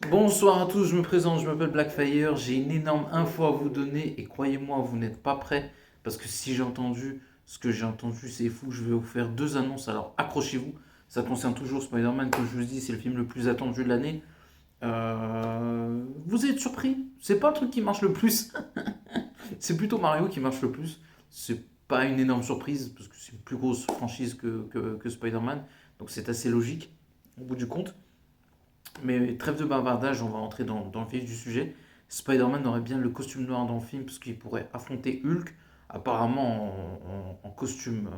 Bonsoir à tous, je me présente, je m'appelle Blackfire, j'ai une énorme info à vous donner et croyez-moi, vous n'êtes pas prêts parce que si j'ai entendu ce que j'ai entendu, c'est fou, je vais vous faire deux annonces, alors accrochez-vous, ça concerne toujours Spider-Man, comme je vous dis, c'est le film le plus attendu de l'année. Vous êtes surpris, c'est pas le truc qui marche le plus, c'est plutôt Mario qui marche le plus, c'est pas une énorme surprise parce que c'est une plus grosse franchise que Spider-Man, donc c'est assez logique au bout du compte. Mais trêve de bavardage, on va entrer dans le vif du sujet. Spider-Man aurait bien le costume noir dans le film parce qu'il pourrait affronter Hulk, apparemment en costume,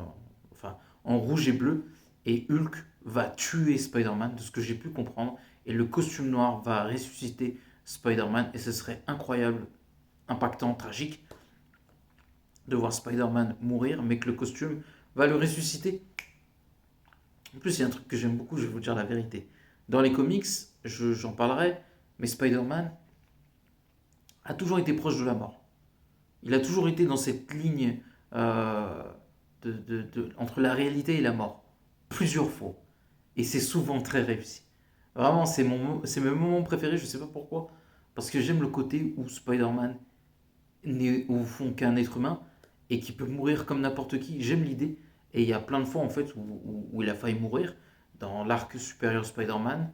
enfin en rouge et bleu. Et Hulk va tuer Spider-Man, de ce que j'ai pu comprendre. Et le costume noir va ressusciter Spider-Man. Et ce serait incroyable, impactant, tragique de voir Spider-Man mourir, mais que le costume va le ressusciter. En plus, il y a un truc que j'aime beaucoup, je vais vous dire la vérité. Dans les comics, j'en parlerai, mais Spider-Man a toujours été proche de la mort. Il a toujours été dans cette ligne euh, entre la réalité et la mort, plusieurs fois. Et c'est souvent très réussi. Vraiment, c'est mes moments préférés, je ne sais pas pourquoi. Parce que j'aime le côté où Spider-Man n'est au fond qu'un être humain et qui peut mourir comme n'importe qui. J'aime l'idée. Et il y a plein de fois en fait où il a failli mourir. Dans l'arc supérieur Spider-Man,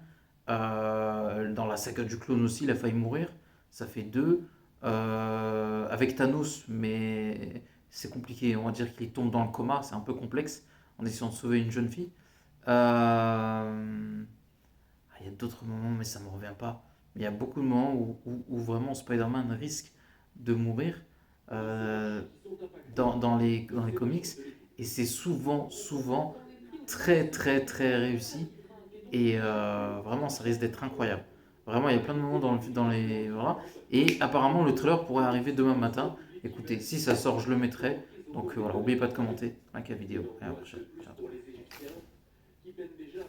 dans la saga du clone aussi, il a failli mourir. Ça fait deux. Avec Thanos, mais c'est compliqué. On va dire qu'il tombe dans le coma, c'est un peu complexe en essayant de sauver une jeune fille. Il y a d'autres moments, mais ça ne me revient pas. Il y a beaucoup de moments où vraiment Spider-Man risque de mourir euh, dans les comics. Et c'est souvent très, très, très réussi. Et vraiment, ça risque d'être incroyable. Vraiment, il y a plein de moments dans les. Voilà. Et apparemment, le trailer pourrait arriver demain matin. Écoutez, si ça sort, je le mettrai. Donc voilà, n'oubliez pas de commenter, like la vidéo. Et à la prochaine. Ciao.